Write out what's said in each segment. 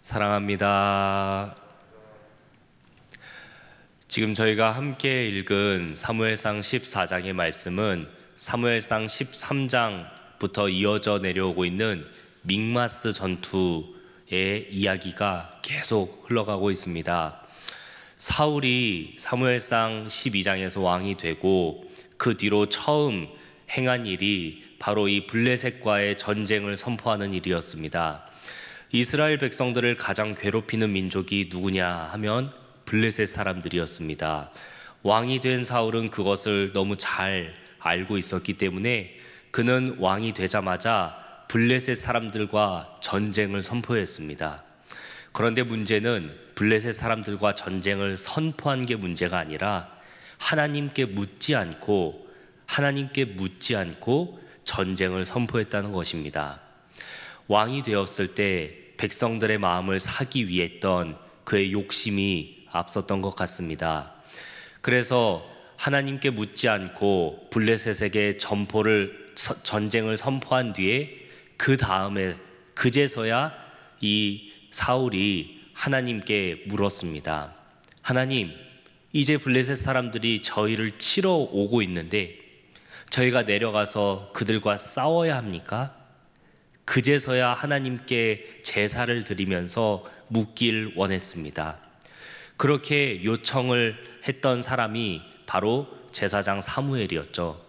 사랑합니다. 지금 저희가 함께 읽은 사무엘상 14장의 말씀은 사무엘상 13장부터 이어져 내려오고 있는 믹마스 전투의 이야기가 계속 흘러가고 있습니다. 사울이 사무엘상 12장에서 왕이 되고 그 뒤로 처음 행한 일이 바로 이 블레셋과의 전쟁을 선포하는 일이었습니다. 이스라엘 백성들을 가장 괴롭히는 민족이 누구냐 하면 블레셋 사람들이었습니다. 왕이 된 사울은 그것을 너무 잘 알고 있었기 때문에 그는 왕이 되자마자 블레셋 사람들과 전쟁을 선포했습니다. 그런데 문제는 블레셋 사람들과 전쟁을 선포한 게 문제가 아니라 하나님께 묻지 않고 전쟁을 선포했다는 것입니다. 왕이 되었을 때 백성들의 마음을 사기 위했던 그의 욕심이 앞섰던 것 같습니다. 그래서 하나님께 묻지 않고 블레셋에게 전쟁을 선포한 뒤에 그 다음에 그제서야 이 사울이 하나님께 물었습니다. 하나님, 이제 블레셋 사람들이 저희를 치러 오고 있는데 저희가 내려가서 그들과 싸워야 합니까? 그제서야 하나님께 제사를 드리면서 묻길 원했습니다. 그렇게 요청을 했던 사람이 바로 제사장 사무엘이었죠.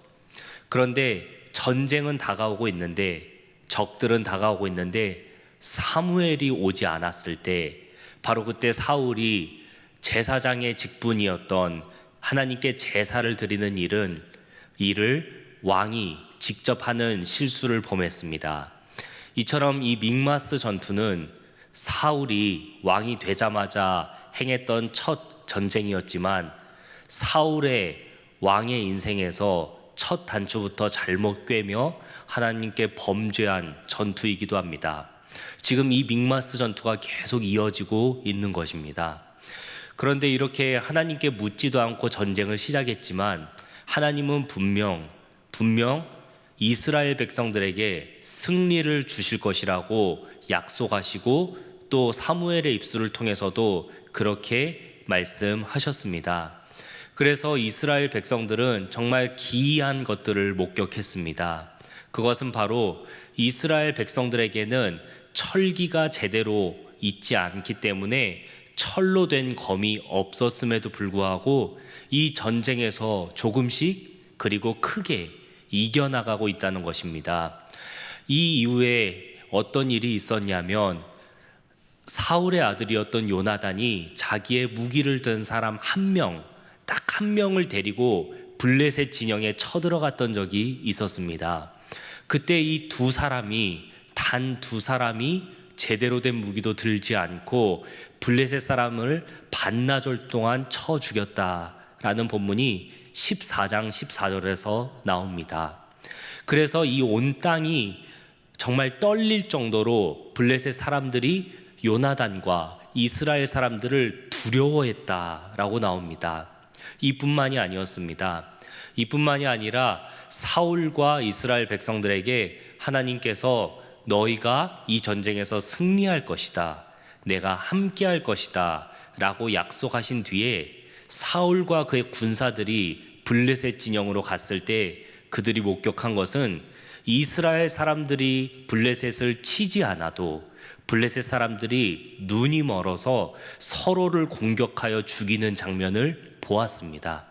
그런데 전쟁은 다가오고 있는데, 적들은 다가오고 있는데 사무엘이 오지 않았을 때, 바로 그때 사울이 제사장의 직분이었던 하나님께 제사를 드리는 일을 왕이 직접 하는 실수를 범했습니다. 이처럼 이 믹마스 전투는 사울이 왕이 되자마자 행했던 첫 전쟁이었지만 사울의 왕의 인생에서 첫 단추부터 잘못 꿰며 하나님께 범죄한 전투이기도 합니다. 지금 이 믹마스 전투가 계속 이어지고 있는 것입니다. 그런데 이렇게 하나님께 묻지도 않고 전쟁을 시작했지만 하나님은 분명 이스라엘 백성들에게 승리를 주실 것이라고 약속하시고 또 사무엘의 입술을 통해서도 그렇게 말씀하셨습니다. 그래서 이스라엘 백성들은 정말 기이한 것들을 목격했습니다. 그것은 바로 이스라엘 백성들에게는 철기가 제대로 있지 않기 때문에 철로 된 검이 없었음에도 불구하고 이 전쟁에서 조금씩 그리고 크게 이겨나가고 있다는 것입니다. 이 이후에 어떤 일이 있었냐면 사울의 아들이었던 요나단이 자기의 무기를 든 사람 딱 한 명을 데리고 블레셋 진영에 쳐들어갔던 적이 있었습니다. 그때 이 단 두 사람이 제대로 된 무기도 들지 않고 블레셋 사람을 반나절 동안 쳐 죽였다라는 본문이 14장 14절에서 나옵니다. 그래서 이 온 땅이 정말 떨릴 정도로 블레셋 사람들이 요나단과 이스라엘 사람들을 두려워했다라고 나옵니다. 이뿐만이 아니었습니다. 이뿐만이 아니라 사울과 이스라엘 백성들에게 하나님께서 너희가 이 전쟁에서 승리할 것이다, 내가 함께할 것이다 라고 약속하신 뒤에 사울과 그의 군사들이 블레셋 진영으로 갔을 때 그들이 목격한 것은 이스라엘 사람들이 블레셋을 치지 않아도 블레셋 사람들이 눈이 멀어서 서로를 공격하여 죽이는 장면을 보았습니다.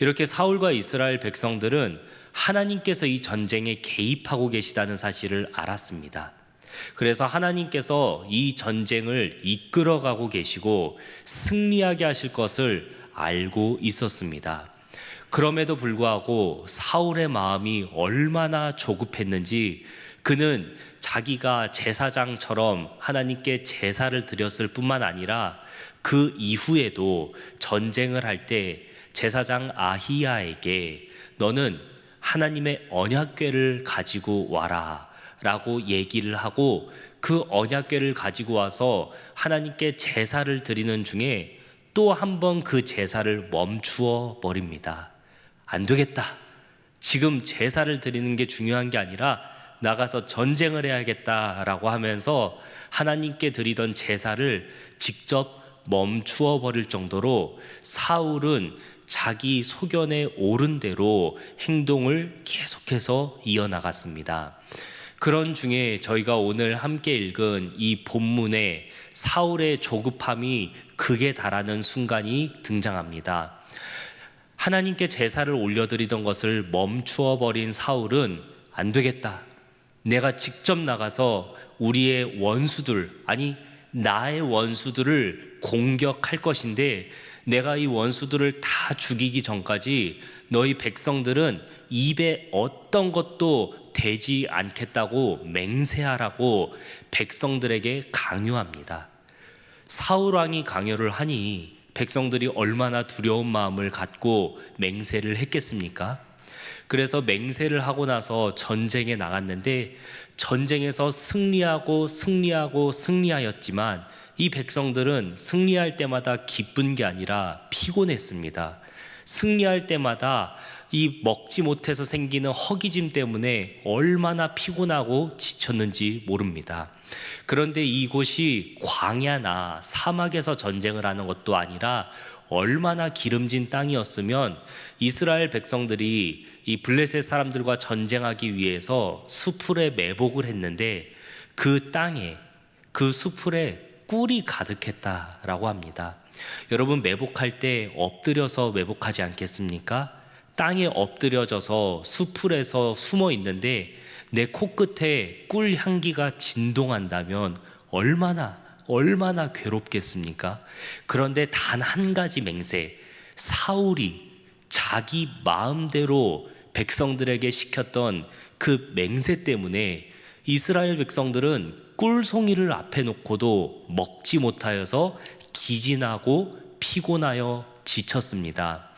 이렇게 사울과 이스라엘 백성들은 하나님께서 이 전쟁에 개입하고 계시다는 사실을 알았습니다. 그래서 하나님께서 이 전쟁을 이끌어가고 계시고 승리하게 하실 것을 알고 있었습니다. 그럼에도 불구하고 사울의 마음이 얼마나 조급했는지 그는 자기가 제사장처럼 하나님께 제사를 드렸을 뿐만 아니라 그 이후에도 전쟁을 할 때 제사장 아히야에게 너는 하나님의 언약궤를 가지고 와라 라고 얘기를 하고 그 언약궤를 가지고 와서 하나님께 제사를 드리는 중에 또 한 번 그 제사를 멈추어 버립니다. 안 되겠다. 지금 제사를 드리는 게 중요한 게 아니라 나가서 전쟁을 해야겠다라고 하면서 하나님께 드리던 제사를 직접 멈추어 버릴 정도로 사울은 자기 소견에 옳은 대로 행동을 계속해서 이어나갔습니다. 그런 중에 저희가 오늘 함께 읽은 이 본문에 사울의 조급함이 극에 달하는 순간이 등장합니다. 하나님께 제사를 올려드리던 것을 멈추어 버린 사울은 안 되겠다. 내가 직접 나가서 우리의 원수들, 아니 나의 원수들을 공격할 것인데 내가 이 원수들을 다 죽이기 전까지 너희 백성들은 입에 어떤 것도 대지 않겠다고 맹세하라고 백성들에게 강요합니다. 사울 왕이 강요를 하니 백성들이 얼마나 두려운 마음을 갖고 맹세를 했겠습니까? 그래서 맹세를 하고 나서 전쟁에 나갔는데 전쟁에서 승리하였지만 이 백성들은 승리할 때마다 기쁜 게 아니라 피곤했습니다. 승리할 때마다 이 먹지 못해서 생기는 허기짐 때문에 얼마나 피곤하고 지쳤는지 모릅니다. 그런데 이곳이 광야나 사막에서 전쟁을 하는 것도 아니라 얼마나 기름진 땅이었으면 이스라엘 백성들이 이 블레셋 사람들과 전쟁하기 위해서 수풀에 매복을 했는데 그 땅에, 그 수풀에 꿀이 가득했다라고 합니다. 여러분, 매복할 때 엎드려서 매복하지 않겠습니까? 땅에 엎드려져서 수풀에서 숨어 있는데 내 코끝에 꿀 향기가 진동한다면 얼마나 괴롭겠습니까? 그런데 단 한 가지 맹세, 사울이 자기 마음대로 백성들에게 시켰던 그 맹세 때문에 이스라엘 백성들은 꿀송이를 앞에 놓고도 먹지 못하여서 기진하고 피곤하여 지쳤습니다.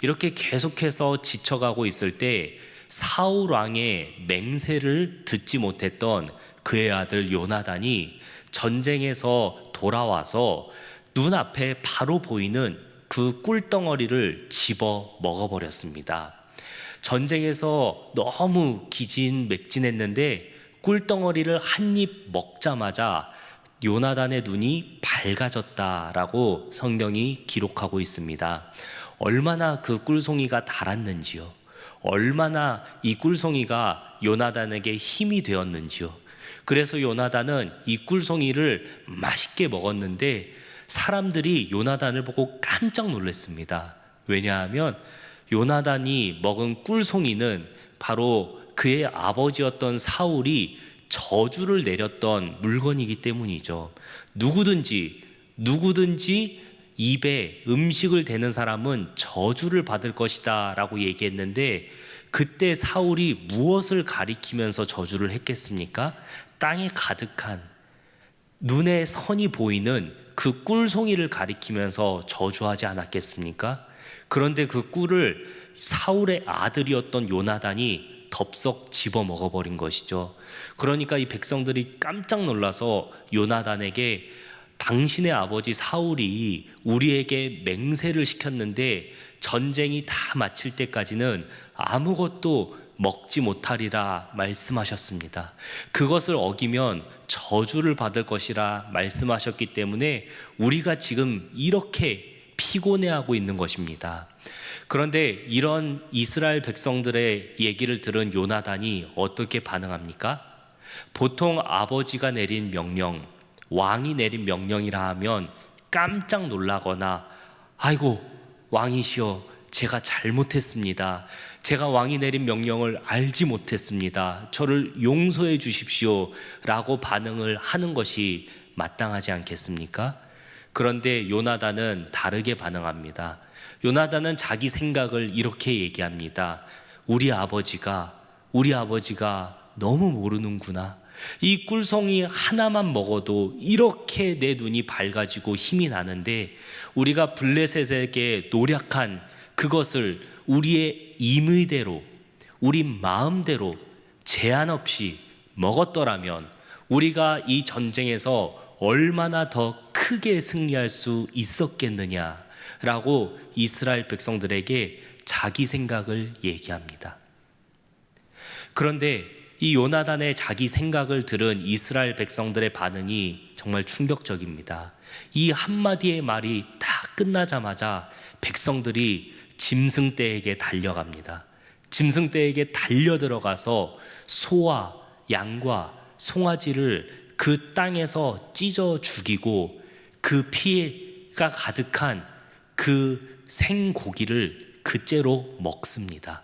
이렇게 계속해서 지쳐가고 있을 때 사울 왕의 맹세를 듣지 못했던 그의 아들 요나단이 전쟁에서 돌아와서 눈앞에 바로 보이는 그 꿀덩어리를 집어 먹어버렸습니다. 전쟁에서 너무 기진맥진했는데 꿀덩어리를 한 입 먹자마자 요나단의 눈이 밝아졌다라고 성경이 기록하고 있습니다. 얼마나 그 꿀송이가 달았는지요. 얼마나 이 꿀송이가 요나단에게 힘이 되었는지요. 그래서 요나단은 이 꿀송이를 맛있게 먹었는데 사람들이 요나단을 보고 깜짝 놀랐습니다. 왜냐하면 요나단이 먹은 꿀송이는 바로 그의 아버지였던 사울이 저주를 내렸던 물건이기 때문이죠. 누구든지 입에 음식을 대는 사람은 저주를 받을 것이다 라고 얘기했는데 그때 사울이 무엇을 가리키면서 저주를 했겠습니까? 땅에 가득한 눈에 선이 보이는 그 꿀송이를 가리키면서 저주하지 않았겠습니까? 그런데 그 꿀을 사울의 아들이었던 요나단이 덥석 집어 먹어버린 것이죠. 그러니까 이 백성들이 깜짝 놀라서 요나단에게 당신의 아버지 사울이 우리에게 맹세를 시켰는데 전쟁이 다 마칠 때까지는 아무것도 먹지 못하리라 말씀하셨습니다. 그것을 어기면 저주를 받을 것이라 말씀하셨기 때문에 우리가 지금 이렇게 피곤해하고 있는 것입니다. 그런데 이런 이스라엘 백성들의 얘기를 들은 요나단이 어떻게 반응합니까? 보통 아버지가 내린 명령, 왕이 내린 명령이라 하면 깜짝 놀라거나 아이고 왕이시여 제가 잘못했습니다. 제가 왕이 내린 명령을 알지 못했습니다. 저를 용서해 주십시오 라고 반응을 하는 것이 마땅하지 않겠습니까? 그런데 요나단은 다르게 반응합니다. 요나단은 자기 생각을 이렇게 얘기합니다. 우리 아버지가 너무 모르는구나. 이 꿀송이 하나만 먹어도 이렇게 내 눈이 밝아지고 힘이 나는데 우리가 블레셋에게 노력한 그것을 우리의 임의대로 우리 마음대로 제한 없이 먹었더라면 우리가 이 전쟁에서 얼마나 더 크게 승리할 수 있었겠느냐라고 이스라엘 백성들에게 자기 생각을 얘기합니다. 그런데 이 요나단의 자기 생각을 들은 이스라엘 백성들의 반응이 정말 충격적입니다. 이 한마디의 말이 다 끝나자마자 백성들이 짐승떼에게 달려갑니다. 짐승떼에게 달려들어가서 소와 양과 송아지를 그 땅에서 찢어 죽이고 그 피가 가득한 그 생고기를 그째로 먹습니다.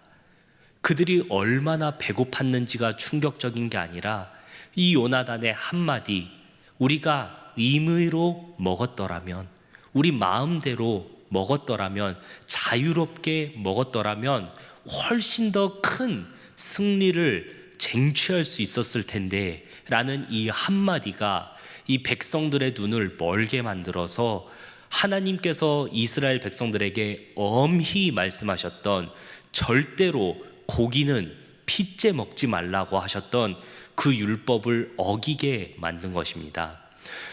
그들이 얼마나 배고팠는지가 충격적인 게 아니라 이 요나단의 한마디, 우리가 의무로 먹었더라면, 우리 마음대로 먹었더라면, 자유롭게 먹었더라면 훨씬 더 큰 승리를 쟁취할 수 있었을 텐데 라는 이 한마디가 이 백성들의 눈을 멀게 만들어서 하나님께서 이스라엘 백성들에게 엄히 말씀하셨던 절대로 고기는 핏째 먹지 말라고 하셨던 그 율법을 어기게 만든 것입니다.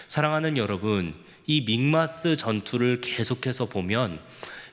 사랑하는 여러분, 이 믹마스 전투를 계속해서 보면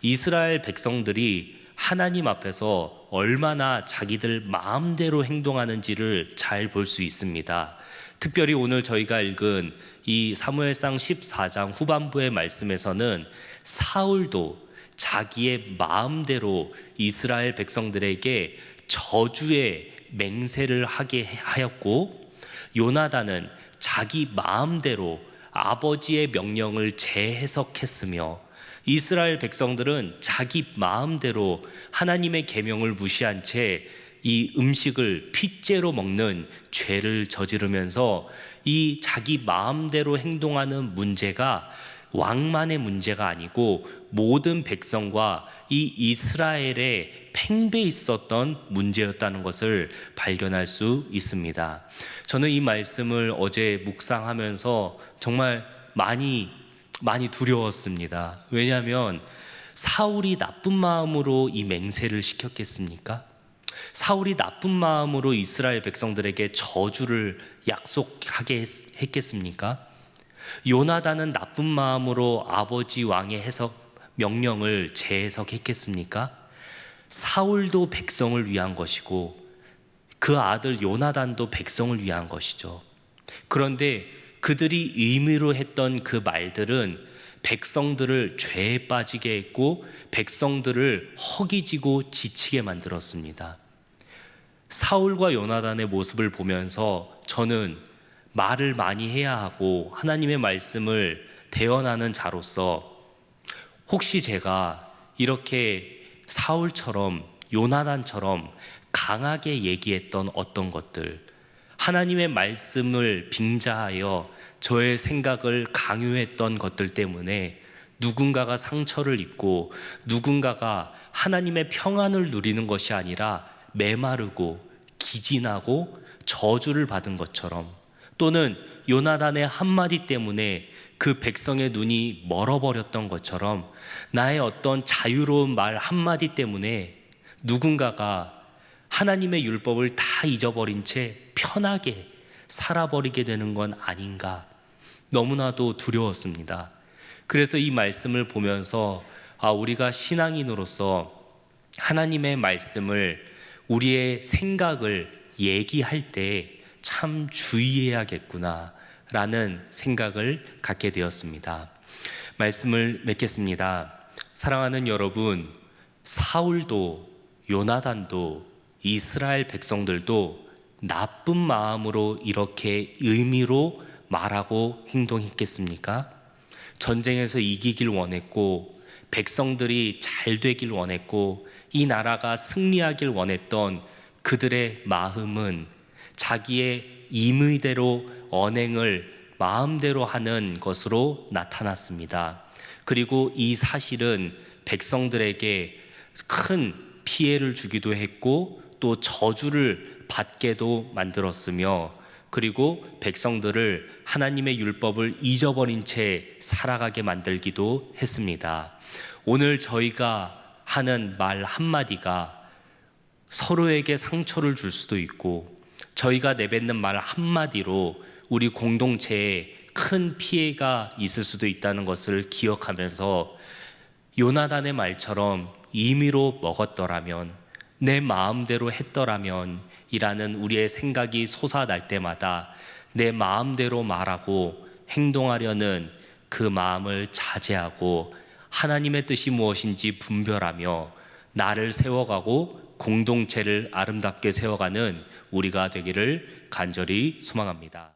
이스라엘 백성들이 하나님 앞에서 얼마나 자기들 마음대로 행동하는지를 잘 볼 수 있습니다. 특별히 오늘 저희가 읽은 이 사무엘상 14장 후반부의 말씀에서는 사울도 자기의 마음대로 이스라엘 백성들에게 저주의 맹세를 하게 하였고, 요나단은 자기 마음대로 아버지의 명령을 재해석했으며, 이스라엘 백성들은 자기 마음대로 하나님의 계명을 무시한 채 이 음식을 핏째로 먹는 죄를 저지르면서 이 자기 마음대로 행동하는 문제가 왕만의 문제가 아니고 모든 백성과 이 이스라엘의 팽배해 있었던 문제였다는 것을 발견할 수 있습니다. 저는 이 말씀을 어제 묵상하면서 정말 많이 두려웠습니다. 왜냐하면 사울이 나쁜 마음으로 이 맹세를 시켰겠습니까? 사울이 나쁜 마음으로 이스라엘 백성들에게 저주를 약속하게 했겠습니까? 요나단은 나쁜 마음으로 아버지 왕의 명령을 재해석했겠습니까? 사울도 백성을 위한 것이고 그 아들 요나단도 백성을 위한 것이죠. 그런데 그들이 의미로 했던 그 말들은 백성들을 죄에 빠지게 했고 백성들을 허기지고 지치게 만들었습니다. 사울과 요나단의 모습을 보면서 저는 말을 많이 해야 하고 하나님의 말씀을 대언하는 자로서 혹시 제가 이렇게 사울처럼 요나단처럼 강하게 얘기했던 어떤 것들, 하나님의 말씀을 빙자하여 저의 생각을 강요했던 것들 때문에 누군가가 상처를 입고 누군가가 하나님의 평안을 누리는 것이 아니라 메마르고 기진하고 저주를 받은 것처럼, 또는 요나단의 한마디 때문에 그 백성의 눈이 멀어버렸던 것처럼 나의 어떤 자유로운 말 한마디 때문에 누군가가 하나님의 율법을 다 잊어버린 채 편하게 살아버리게 되는 건 아닌가, 너무나도 두려웠습니다. 그래서 이 말씀을 보면서 우리가 신앙인으로서 하나님의 말씀을, 우리의 생각을 얘기할 때 참 주의해야겠구나 라는 생각을 갖게 되었습니다. 말씀을 맺겠습니다. 사랑하는 여러분, 사울도 요나단도 이스라엘 백성들도 나쁜 마음으로 이렇게 의미로 말하고 행동했겠습니까? 전쟁에서 이기길 원했고 백성들이 잘 되길 원했고 이 나라가 승리하길 원했던 그들의 마음은 자기의 임의대로 언행을 마음대로 하는 것으로 나타났습니다. 그리고 이 사실은 백성들에게 큰 피해를 주기도 했고 또 저주를 받게도 만들었으며, 그리고 백성들을 하나님의 율법을 잊어버린 채 살아가게 만들기도 했습니다. 오늘 저희가 하는 말 한마디가 서로에게 상처를 줄 수도 있고, 저희가 내뱉는 말 한마디로 우리 공동체에 큰 피해가 있을 수도 있다는 것을 기억하면서 요나단의 말처럼 임의로 먹었더라면, 내 마음대로 했더라면 이라는 우리의 생각이 솟아날 때마다 내 마음대로 말하고 행동하려는 그 마음을 자제하고 하나님의 뜻이 무엇인지 분별하며 나를 세워가고 공동체를 아름답게 세워가는 우리가 되기를 간절히 소망합니다.